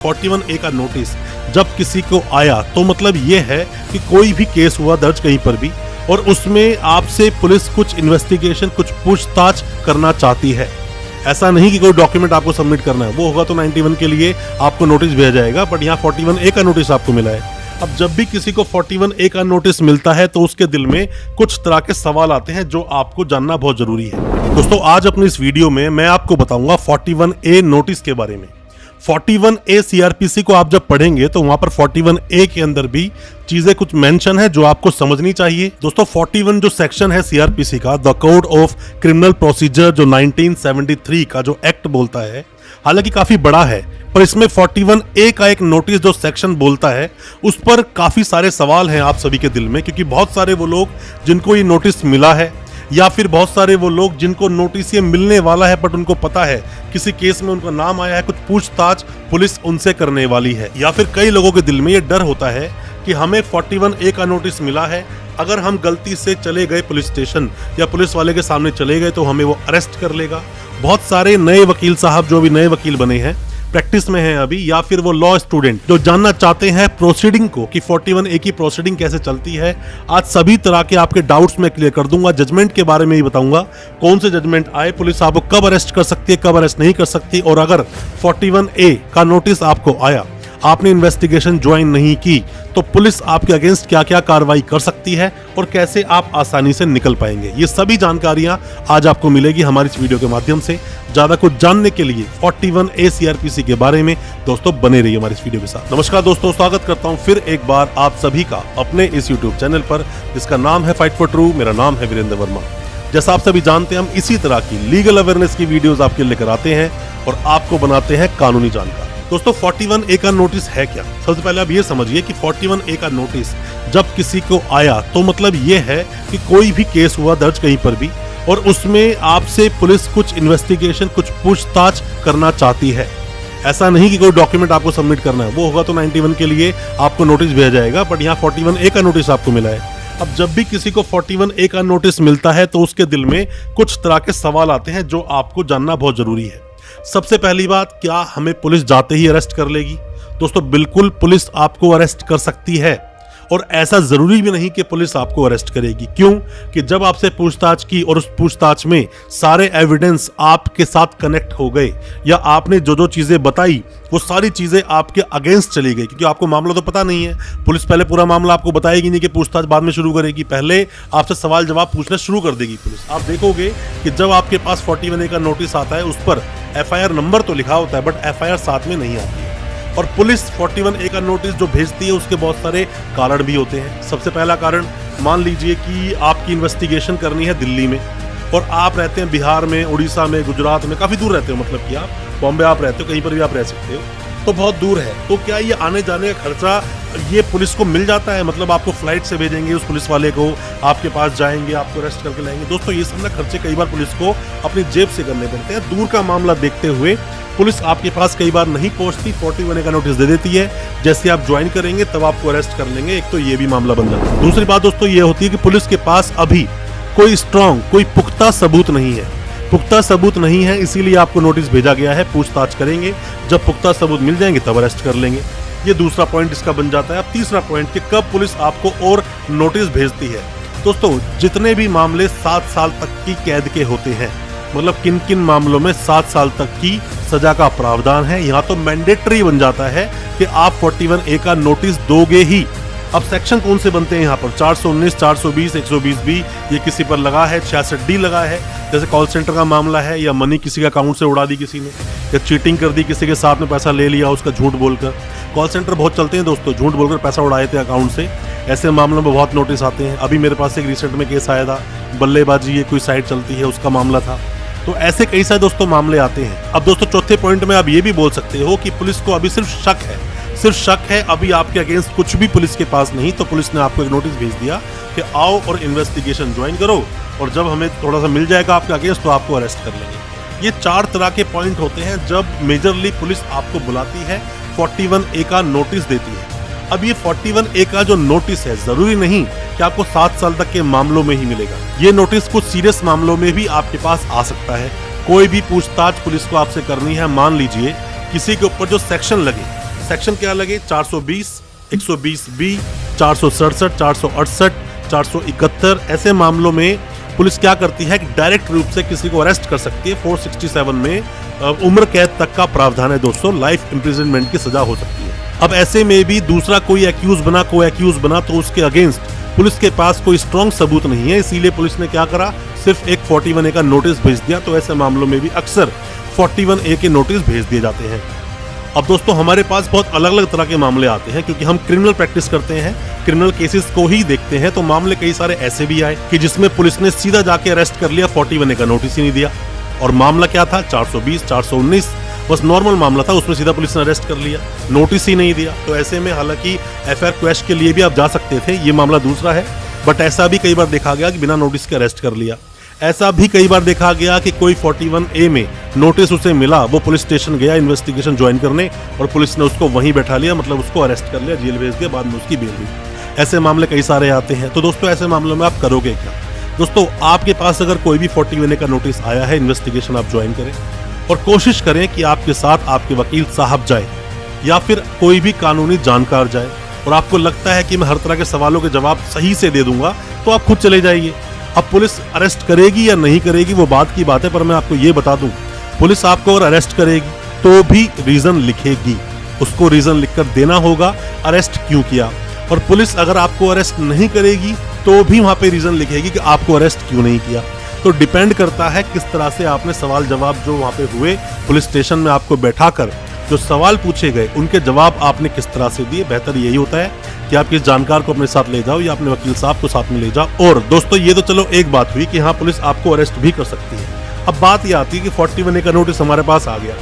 41A का notice जब किसी को आया तो मतलब ये है कि कोई भी केस हुआ दर्ज कहीं पर भी और उसमें आपसे पुलिस कुछ इन्वेस्टिगेशन, कुछ पूछताछ करना चाहती है। ऐसा नहीं कि कोई डॉक्यूमेंट आपको सबमिट करना है, वो होगा तो 91 के लिए आपको नोटिस भेजा जाएगा, बट यहाँ 41A का नोटिस आपको मिला है। अब जब भी किसी को 41A का नोटिस मिलता है तो उसके दिल में कुछ तरह के सवाल आते हैं जो आपको जानना बहुत जरूरी है। दोस्तों, आज अपनी इस वीडियो में मैं आपको बताऊंगा 41A नोटिस के बारे में। 41A सीआरपीसी को आप जब पढ़ेंगे तो वहां पर 41A के अंदर भी चीजें कुछ मेंशन है जो आपको समझनी चाहिए। दोस्तों, 41 जो सेक्शन है सीआरपीसी का, the code of criminal procedure, जो 1973 का जो एक्ट बोलता है, हालांकि काफी बड़ा है, पर इसमें 41A का एक नोटिस जो सेक्शन बोलता है उस पर काफी सारे सवाल हैं आप सभी के दिल में, क्योंकि बहुत सारे वो लोग जिनको ये नोटिस मिला है या फिर बहुत सारे वो लोग जिनको नोटिस ये मिलने वाला है बट उनको पता है किसी केस में उनका नाम आया है, कुछ पूछताछ पुलिस उनसे करने वाली है, या फिर कई लोगों के दिल में ये डर होता है कि हमें 41A का नोटिस मिला है, अगर हम गलती से चले गए पुलिस स्टेशन या पुलिस वाले के सामने चले गए तो हमें वो अरेस्ट कर लेगा। बहुत सारे नए वकील साहब जो भी नए वकील बने हैं, प्रैक्टिस में हैं अभी, या फिर वो लॉ स्टूडेंट जो जानना चाहते हैं प्रोसीडिंग को कि 41A की प्रोसीडिंग कैसे चलती है, आज सभी तरह के आपके डाउट्स मैं क्लियर कर दूंगा। जजमेंट के बारे में ही बताऊंगा, कौन से जजमेंट आए, पुलिस आपको कब अरेस्ट कर सकती है, कब अरेस्ट नहीं कर सकती, और अगर 41A का नोटिस आपको आया, आपने इन्वेस्टिगेशन ज्वाइन नहीं की तो पुलिस आपके अगेंस्ट क्या क्या कार्रवाई कर सकती है और कैसे आप आसानी से निकल पाएंगे। ये सभी जानकारियां आज आपको मिलेगी हमारी इस वीडियो के माध्यम से। ज्यादा कुछ जानने के लिए 41A सीआरपीसी के बारे में दोस्तों बने रहिए हमारी इस वीडियो के साथ। नमस्कार दोस्तों, स्वागत करता हूं फिर एक बार आप सभी का अपने इस यूट्यूब चैनल पर जिसका नाम है फाइट फॉर ट्रू। मेरा नाम है वीरेंद्र वर्मा। जैसा आप सभी जानते हैं, हम इसी तरह की लीगल अवेयरनेस की वीडियोस आपके लेकर आते हैं और आपको बनाते हैं कानूनी जानकार। दोस्तों, 41A का नोटिस है क्या? सबसे पहले आप ये समझिए कि 41A का नोटिस जब किसी को आया तो मतलब ये है कि कोई भी केस हुआ दर्ज कहीं पर भी और उसमें आपसे पुलिस कुछ इन्वेस्टिगेशन, कुछ पूछताछ करना चाहती है। ऐसा नहीं कि कोई डॉक्यूमेंट आपको सबमिट करना है, वो होगा तो 91 के लिए आपको नोटिस भेजा जाएगा, बट यहाँ 41A का नोटिस आपको मिला है। अब जब भी किसी को 41A का नोटिस मिलता है तो उसके दिल में कुछ तरह के सवाल आते हैं जो आपको जानना बहुत जरूरी है। सबसे पहली बात, क्या हमें पुलिस जाते ही अरेस्ट कर लेगी? दोस्तों, बिल्कुल पुलिस आपको अरेस्ट कर सकती है और ऐसा जरूरी भी नहीं कि पुलिस आपको अरेस्ट करेगी। क्यों? कि जब आपसे पूछताछ की और उस पूछताछ में सारे एविडेंस आपके साथ कनेक्ट हो गए या आपने जो जो चीजें बताई वो सारी चीजें आपके अगेंस्ट चली गई, क्योंकि आपको मामला तो पता नहीं है। पुलिस पहले पूरा मामला आपको बताएगी नहीं कि पूछताछ बाद में शुरू करेगी, पहले आपसे सवाल जवाब पूछना शुरू कर देगी पुलिस। आप देखोगे कि जब आपके पास 41A का नोटिस आता है उस पर FIR नंबर तो लिखा होता है बट FIR साथ में नहीं आती है। और पुलिस 41A का नोटिस जो भेजती है उसके बहुत सारे कारण भी होते हैं। सबसे पहला कारण, मान लीजिए कि आपकी इन्वेस्टिगेशन करनी है दिल्ली में और आप रहते हैं बिहार में, उड़ीसा में, गुजरात में, काफ़ी दूर रहते हो, मतलब कि आप बॉम्बे आप रहते हो, कहीं पर भी आप रह सकते हो, तो बहुत दूर है। तो क्या ये आने जाने का खर्चा ये पुलिस को मिल जाता है? मतलब आपको फ्लाइट से भेजेंगे उस पुलिस वाले को, आपके पास जाएंगे, आपको अरेस्ट करके लाएंगे। दोस्तों, ये सब ना खर्चे कई बार पुलिस को अपनी जेब से करने पड़ते हैं। दूर का मामला देखते हुए पुलिस आपके पास कई बार नहीं पहुंचती, 41A का नोटिस दे देती है, जैसे आप ज्वाइन करेंगे तब आपको अरेस्ट कर लेंगे। एक तो ये भी मामला बन जाता है। दूसरी बात दोस्तों ये होती है कि पुलिस के पास अभी कोई स्ट्रांग, कोई पुख्ता सबूत नहीं है। पुख्ता सबूत नहीं है, इसीलिए आपको नोटिस भेजा गया है, पूछताछ करेंगे, जब पुख्ता सबूत मिल जाएंगे तब अरेस्ट कर लेंगे। ये दूसरा पॉइंट इसका बन जाता है। अब तीसरा पॉइंट कि कब पुलिस आपको और नोटिस भेजती है। दोस्तों, जितने भी मामले 7 साल तक की कैद के होते हैं, मतलब किन किन मामलों में 7 साल तक की सजा का प्रावधान है, यहाँ तो मैंडेटरी बन जाता है कि आप 41A का नोटिस दोगे ही। अब सेक्शन कौन से बनते हैं यहाँ पर? 419, 420, 120B, ये किसी पर लगा है, 66D लगा है, जैसे कॉल सेंटर का मामला है, या मनी किसी का अकाउंट से उड़ा दी किसी ने, या चीटिंग कर दी, किसी के साथ में पैसा ले लिया उसका झूठ बोलकर। कॉल सेंटर बहुत चलते हैं दोस्तों, झूठ बोलकर पैसा उड़ाए थे अकाउंट से। ऐसे मामलों में बहुत नोटिस आते हैं। अभी मेरे पास एक रिसेंट में केस आया था, बल्लेबाजी ये कोई साइट चलती है उसका मामला था। तो ऐसे कई सारे दोस्तों मामले आते हैं। अब दोस्तों, चौथे पॉइंट में आप ये भी बोल सकते हो कि पुलिस को अभी सिर्फ शक है, अभी आपके अगेंस्ट कुछ भी पुलिस के पास नहीं, तो पुलिस ने आपको एक नोटिस भेज दिया कि आओ और इन्वेस्टिगेशन ज्वाइन करो, और जब हमें थोड़ा सा मिल जाएगा आपके अगेंस्ट तो आपको अरेस्ट कर लेंगे। ये 4 तरह के पॉइंट होते हैं जब मेजरली पुलिस आपको बुलाती है, 41A का नोटिस देती है। अब ये 41A का जो नोटिस है, जरूरी नहीं कि आपको 7 साल तक के मामलों में ही मिलेगा। ये नोटिस कुछ सीरियस मामलों में भी आपके पास आ सकता है। कोई भी पूछताछ पुलिस को आपसे करनी है, मान लीजिए किसी के ऊपर जो सेक्शन लगे, सेक्शन क्या लगे? 420, 120 बी, 467, 468, 471। ऐसे मामलों में पुलिस क्या करती है कि डायरेक्ट रूप से किसी को अरेस्ट कर सकती है। 467 में उम्र कैद तक का प्रावधान है दोस्तों, लाइफ इम्प्रिजनमेंट की सजा हो सकती है। अब ऐसे में भी दूसरा कोई एक्यूज बना, को एक्यूज बना, तो उसके अगेंस्ट पुलिस के पास कोई स्ट्रॉन्ग सबूत नहीं है, इसीलिए पुलिस ने क्या करा, सिर्फ एक 41A का नोटिस भेज दिया। तो ऐसे मामलों में भी अक्सर 41A के नोटिस भेज दिए जाते हैं। अब दोस्तों हमारे पास बहुत अलग अलग तरह के मामले आते हैं, क्योंकि हम क्रिमिनल प्रैक्टिस करते हैं, क्रिमिनल केसेस को ही देखते हैं। तो मामले कई सारे ऐसे भी आए कि जिसमें पुलिस ने सीधा जाके अरेस्ट कर लिया, 41A का नोटिस ही नहीं दिया। और मामला क्या था? 420, 419 बस नॉर्मल मामला था, उसमें सीधा पुलिस ने अरेस्ट कर लिया, नोटिस ही नहीं दिया। तो ऐसे में हालांकि एफआईआर क्वैश के लिए भी आप जा सकते थे, ये मामला दूसरा है, बट ऐसा भी कई बार देखा गया कि बिना नोटिस के अरेस्ट कर लिया। ऐसा भी कई बार देखा गया कि कोई 41A में नोटिस उसे मिला, वो पुलिस स्टेशन गया इन्वेस्टिगेशन ज्वाइन करने और पुलिस ने उसको वहीं बैठा लिया, मतलब उसको अरेस्ट कर लिया, जेल भेज दिया, बाद में उसकी बेल हुई। ऐसे मामले कई सारे आते हैं। तो दोस्तों ऐसे मामलों में आप करोगे क्या? दोस्तों आपके पास अगर कोई भी 41A का नोटिस आया है, इन्वेस्टिगेशन आप ज्वाइन करें और कोशिश करें कि आपके साथ आपके वकील साहब जाए या फिर कोई भी कानूनी जानकार जाए, और आपको लगता है कि मैं हर तरह के सवालों के जवाब सही से दे दूंगा, तो आप खुद चले जाइए। अब पुलिस अरेस्ट करेगी या नहीं करेगी वो बात की बात है, पर मैं आपको ये बता दूं, पुलिस आपको अगर अरेस्ट करेगी तो भी रीजन लिखेगी, उसको रीजन लिखकर देना होगा अरेस्ट क्यों किया। और पुलिस अगर आपको अरेस्ट नहीं करेगी तो भी वहां पे रीजन लिखेगी कि आपको अरेस्ट क्यों नहीं किया। तो डिपेंड करता है किस तरह से आपने सवाल जवाब जो वहां पे हुए, पुलिस स्टेशन में आपको बैठाकर जो सवाल पूछे गए उनके जवाब आपने किस तरह से दिए। बेहतर यही होता है कि आप किस जानकार को अपने साथ ले जाओ या अपने वकील साहब को साथ में ले जाओ। और दोस्तों ये तो चलो एक बात हुई कि हाँ पुलिस आपको अरेस्ट भी कर सकती है। अब बात ये आती है कि 41A का नोटिस हमारे पास आ गया,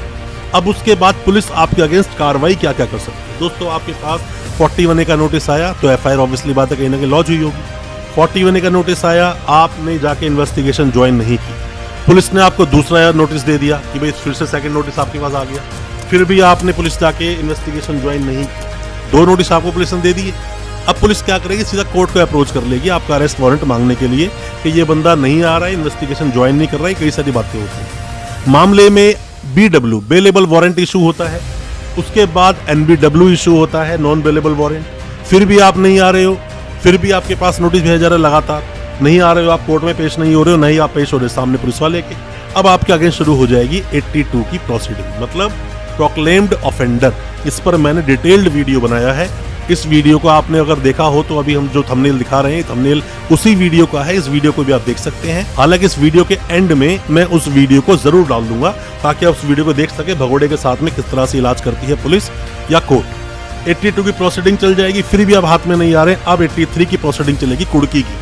अब उसके बाद पुलिस आपके अगेंस्ट कार्रवाई क्या क्या कर सकती है। दोस्तों आपके पास 41A का नोटिस आया तो एफआईआर ऑब्वियसली बात है कहीं ना कहीं लॉन्च हुई होगी। 41A का नोटिस आया, आपने जाके इन्वेस्टिगेशन ज्वाइन नहीं की, पुलिस ने आपको दूसरा नोटिस दे दिया कि भाई फिर से सेकंड नोटिस आपके पास आ गया, फिर भी आपने पुलिस जाके इन्वेस्टिगेशन ज्वाइन नहीं की, 2 नोटिस आपको पुलिस ने दे दिए। अब पुलिस क्या करेगी? सीधा कोर्ट को अप्रोच कर लेगी आपका अरेस्ट वारंट मांगने के लिए कि ये बंदा नहीं आ रहा है, इन्वेस्टिगेशन ज्वाइन नहीं कर रहा है, कई सारी बातें होती हैं। मामले में BW बेलेबल वारंट इशू होता है, उसके बाद NBW इशू होता है, नॉन बेलेबल वारंट। फिर भी आप नहीं आ रहे हो, फिर भी आपके पास नोटिस भेजा जा रहा है, लगातार नहीं आ रहे हो, आप कोर्ट में पेश नहीं हो रहे हो, नहीं आप पेश हो रहे सामने पुलिस वाले के। अब आपके अगेंस्ट शुरू हो जाएगी 82 की प्रोसीडिंग, मतलब प्रोक्लेम्ड ऑफेंडर। इस पर मैंने डिटेल्ड वीडियो बनाया है, इस वीडियो को आपने अगर देखा हो तो अभी हम जो थंबनेल दिखा रहे हैं थंबनेल उसी वीडियो का है, इस वीडियो को भी आप देख सकते हैं। हालांकि इस वीडियो के एंड में मैं उस वीडियो को जरूर डाल दूंगा ताकि आप उस वीडियो को देख सके भगोड़े के साथ में किस तरह से इलाज करती है पुलिस या कोर्ट। 82 की प्रोसीडिंग चल जाएगी, फिर भी आप हाथ में नहीं आ रहे, अब 83 की प्रोसीडिंग चलेगी कुड़की की।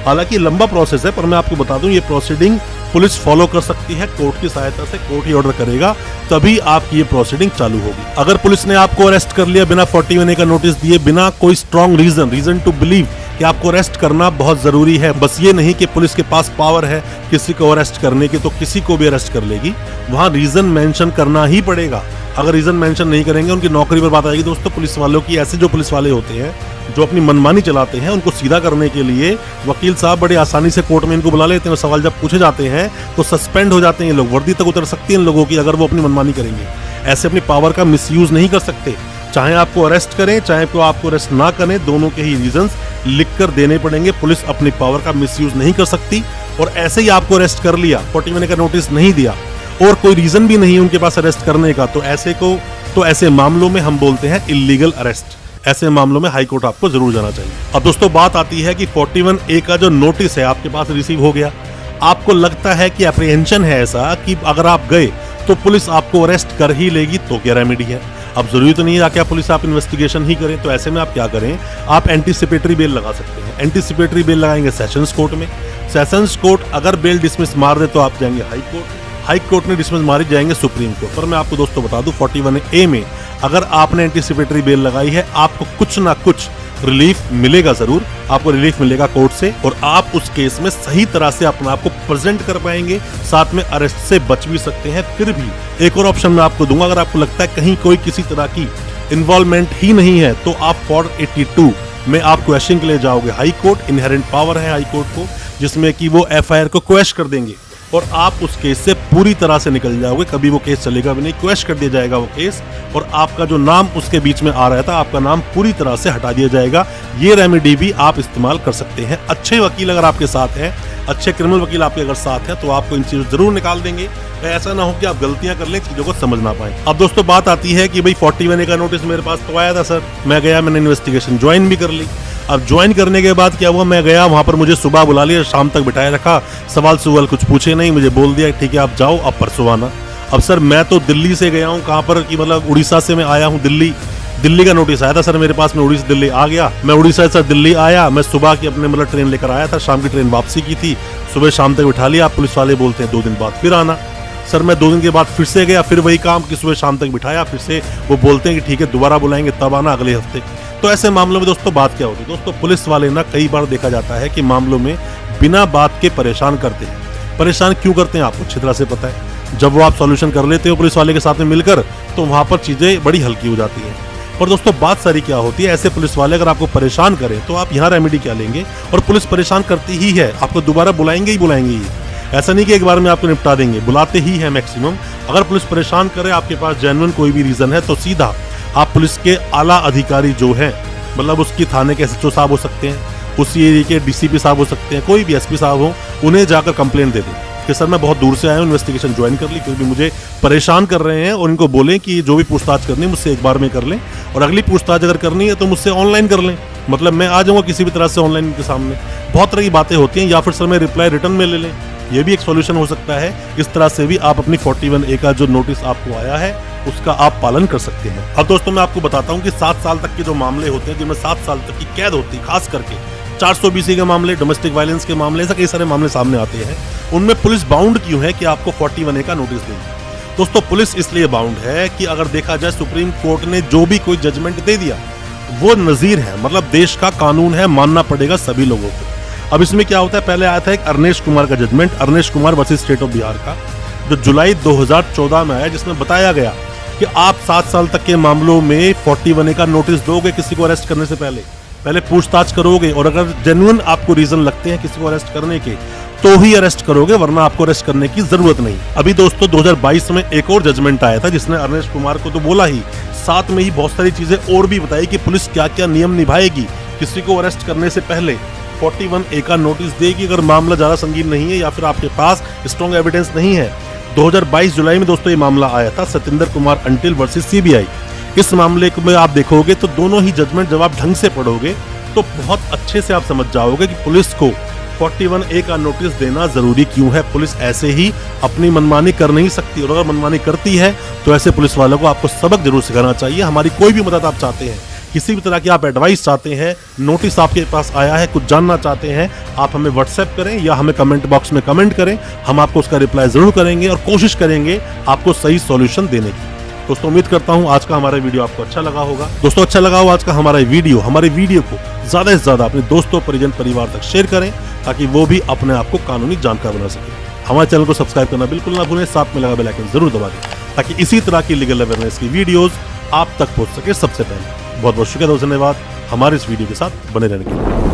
हालांकि लंबा प्रोसेस है, पर मैं आपको बता दूं ये प्रोसीडिंग पुलिस फॉलो कर सकती है कोर्ट की सहायता से, कोर्ट ही ऑर्डर करेगा तभी आपकी ये प्रोसीडिंग चालू होगी। अगर पुलिस ने आपको अरेस्ट कर लिया बिना 41A का नोटिस दिए, बिना कोई स्ट्रॉन्ग रीजन टू बिलीव कि आपको अरेस्ट करना बहुत जरूरी है, बस ये नहीं कि पुलिस के पास पावर है किसी को अरेस्ट करने की तो किसी को भी अरेस्ट कर लेगी, वहां रीजन मेंशन करना ही पड़ेगा। अगर रीजन मेंशन नहीं करेंगे उनकी नौकरी पर बात आएगी। दोस्तों पुलिस वालों की, ऐसे जो पुलिस वाले होते हैं जो अपनी मनमानी चलाते हैं, उनको सीधा करने के लिए वकील साहब बड़े आसानी से कोर्ट में इनको बुला लेते हैं, सवाल जब पूछे जाते हैं तो सस्पेंड हो जाते हैं ये लोग, वर्दी तक उतर सकती है इन लोगों की अगर वो अपनी मनमानी करेंगे। ऐसे अपनी पावर का मिसयूज नहीं कर सकते, चाहे आपको अरेस्ट करें चाहे आपको अरेस्ट ना करें, दोनों के ही रीजंस लिख कर देने पड़ेंगे। पुलिस अपनी पावर का मिसयूज नहीं कर सकती। और ऐसे ही आपको अरेस्ट कर लिया, 41A का नोटिस नहीं दिया और कोई रीजन भी नहीं है उनके पास अरेस्ट करने का, तो ऐसे मामलों में हम बोलते हैं इल्लीगल अरेस्ट। ऐसे मामलों में हाई कोर्ट आपको जरूर जाना चाहिए। अब दोस्तों बात आती है कि 41A का जो नोटिस है आपके पास रिसीव हो गया, आपको लगता है कि अप्रीहेंशन है ऐसा कि अगर आप गए तो पुलिस आपको अरेस्ट कर ही लेगी, तो क्या रेमेडी है? अब जरूरी तो नहीं है कि पुलिस आप इन्वेस्टिगेशन ही करें, तो ऐसे में आप क्या करें, आप एंटीसिपेटरी बेल लगा सकते हैं। एंटीसिपेटरी बेल लगाएंगे सेशंस कोर्ट में, सेशंस कोर्ट अगर बेल डिसमिस मार दे तो आप जाएंगे हाई कोर्ट, हाई कोर्ट ने डिसमिस मारी जाएंगे सुप्रीम कोर्ट। पर मैं आपको दोस्तों बता दूं 41A में अगर आपने एंटीसिपेटरी बेल लगाई है आपको कुछ ना कुछ रिलीफ मिलेगा, जरूर आपको रिलीफ मिलेगा कोर्ट से, और आप उस केस में सही तरह से अपने आप को प्रेजेंट कर पाएंगे, साथ में अरेस्ट से बच भी सकते हैं। फिर भी एक और ऑप्शन मैं आपको दूंगा, अगर आपको लगता है कहीं कोई किसी तरह की इन्वॉल्वमेंट ही नहीं है तो आप 482 में आप क्वेश्चन के लिए जाओगे हाई कोर्ट। इनहेरेंट पावर है हाई कोर्ट को जिसमें कि वो एफआईआर को क्वेश कर देंगे और आप उस केस से पूरी तरह से निकल जाओगे, कभी वो केस चलेगा भी नहीं, क्वेश कर दिया जाएगा वो केस, और आपका जो नाम उसके बीच में आ रहा था, आपका नाम पूरी तरह से हटा दिया जाएगा। ये रेमेडी भी आप इस्तेमाल कर सकते हैं। अच्छे वकील अगर आपके साथ हैं, अच्छे क्रिमिनल वकील आपके अगर साथ हैं, तो आपको इन चीज़ों जरूर निकाल देंगे। ऐसा ना हो कि आप गलतियां कर लें, चीज़ों को समझ ना पाएं। अब दोस्तों बात आती है कि भाई 41A का नोटिस मेरे पास तो आया था सर, मैं गया, मैंने इन्वेस्टिगेशन ज्वाइन भी कर ली। अब ज्वाइन करने के बाद क्या हुआ, मैं गया वहाँ पर, मुझे सुबह बुला लिया, शाम तक बिठाए रखा, सवाल कुछ पूछे नहीं, मुझे बोल दिया ठीक है आप जाओ, अब परसों आना। अब सर मैं तो दिल्ली से गया हूँ, कहाँ पर कि मतलब उड़ीसा से मैं आया हूँ दिल्ली का नोटिस आया था सर मेरे पास, मैं उड़ीसा दिल्ली आ गया। मैं उड़ीसा से दिल्ली आया, मैं सुबह की अपने मतलब ट्रेन लेकर आया था, शाम की ट्रेन वापसी की थी, सुबह शाम तक बिठा लिया। पुलिस वाले बोलते हैं 2 दिन बाद फिर आना। सर मैं 2 दिन के बाद फिर से गया, फिर वही काम कि सुबह शाम तक बिठाया, फिर से वो बोलते हैं कि ठीक है दोबारा बुलाएंगे तब आना अगले हफ्ते। तो ऐसे मामलों में दोस्तों बात क्या होती है, दोस्तों पुलिस वाले ना कई बार देखा जाता है कि मामलों में बिना बात के परेशान करते हैं। परेशान क्यों करते हैं आपको अच्छी तरह से पता है। जब वो आप सॉल्यूशन कर लेते हो पुलिस वाले के साथ में मिलकर, तो वहाँ पर चीज़ें बड़ी हल्की हो जाती हैं। और दोस्तों बात सारी क्या होती है, ऐसे पुलिस वाले अगर आपको परेशान करें तो आप यहाँ रेमेडी क्या लेंगे, और पुलिस परेशान करती ही है, आपको दोबारा बुलाएंगे ही। ऐसा नहीं कि एक बार में आपको निपटा देंगे, बुलाते ही है मैक्सिमम। अगर पुलिस परेशान करे, आपके पास जेन्युइन कोई भी रीजन है, तो सीधा आप पुलिस के आला अधिकारी जो है, मतलब उसकी थाने के SHO साहब हो सकते हैं, उसी एरिया के DCP साहब हो सकते हैं, कोई भी SP साहब हो, उन्हें जाकर कंप्लेंट दे दें कि सर मैं बहुत दूर से आया हूँ, इन्वेस्टिगेशन ज्वाइन कर ली, क्योंकि मुझे परेशान कर रहे हैं, और इनको बोलें कि जो भी पूछताछ करनी है मुझसे एक बार में कर लें, और अगली पूछताछ अगर करनी है तो मुझसे ऑनलाइन कर लें, मतलब मैं आ जाऊँगा किसी भी तरह से ऑनलाइन के सामने। बहुत तरह की बातें होती हैं, या फिर सर मैं रिप्लाई रिटर्न में ले लें, ये भी एक सॉल्यूशन हो सकता है। इस तरह से भी आप अपनी 41A का जो नोटिस आपको आया है उसका आप पालन कर सकते हैं। अब दोस्तों मैं आपको बताता हूँ कि 7 साल तक के जो मामले होते हैं, जिनमें 7 साल तक की कैद होती है, खास करके 420 के मामले, डोमेस्टिक वायलेंस के मामले, ऐसा कई सारे मामले सामने आते हैं, उनमें पुलिस बाउंड क्यों है कि आपको 41A का नोटिस देगी। दोस्तों पुलिस इसलिए बाउंड है कि अगर देखा जाए सुप्रीम कोर्ट ने जो भी कोई जजमेंट दे दिया वो नजीर है, मतलब देश का कानून है, मानना पड़ेगा सभी लोगों को। अब इसमें क्या होता है, पहले आया था एक अरनेश कुमार का judgment, Arnesh Kumar versus state of Bihar का, जो जुलाई 2014 में आया, जिसमें बताया गया कि आप 7 साल तक के मामलों में 41A का नोटिस दोगे किसी को अरेस्ट करने से पहले पूछताछ करोगे, और अगर जेन्युइन आपको रीजन लगते हैं किसी को अरेस्ट करने के तो ही अरेस्ट करोगे, वरना आपको अरेस्ट करने की जरूरत नहीं। अभी दोस्तों 2022 में एक और जजमेंट आया था, जिसने अरनेश कुमार को तो बोला ही, साथ में ही बहुत सारी चीजें और भी बताई कि पुलिस क्या क्या नियम निभाएगी किसी को अरेस्ट करने से पहले। 41A का नोटिस देगी अगर मामला ज्यादा संगीन नहीं है या फिर आपके पास स्ट्रॉन्ग एविडेंस नहीं है। 2022 जुलाई में दोस्तों ये मामला आया था, Satyendra Kumar until versus CBI। इस मामले में आप देखोगे तो दोनों ही जजमेंट जब आप ढंग से पढ़ोगे तो बहुत अच्छे से आप समझ जाओगे कि पुलिस को 41A का नोटिस देना जरूरी क्यों है। पुलिस ऐसे ही अपनी मनमानी कर नहीं सकती, और अगर मनमानी करती है तो ऐसे पुलिस वालों को आपको सबक जरूर सिखाना चाहिए। हमारी कोई भी मदद आप चाहते हैं, किसी भी तरह की आप एडवाइस चाहते हैं, नोटिस आपके पास आया है, कुछ जानना चाहते हैं, आप हमें व्हाट्सएप करें या हमें कमेंट बॉक्स में कमेंट करें, हम आपको उसका रिप्लाई जरूर करेंगे और कोशिश करेंगे आपको सही सॉल्यूशन देने की। दोस्तों उम्मीद करता हूं आज का हमारा वीडियो आपको अच्छा लगा होगा। दोस्तों अच्छा लगा हो आज का हमारा वीडियो, हमारे वीडियो को ज्यादा से ज्यादा अपने दोस्तों, परिजन, परिवार तक शेयर करें, ताकि वो भी अपने आप को कानूनी जानकार बना सके। हमारे चैनल को सब्सक्राइब करना बिल्कुल ना भूलें, साथ में लगा बेल आइकन जरूर दबा दें, ताकि इसी तरह की लीगल अवेयरनेस की वीडियोस आप तक पहुंच सके सबसे पहले। बहुत बहुत शुक्रिया, धन्यवाद हमारे इस वीडियो के साथ बने रहने के लिए।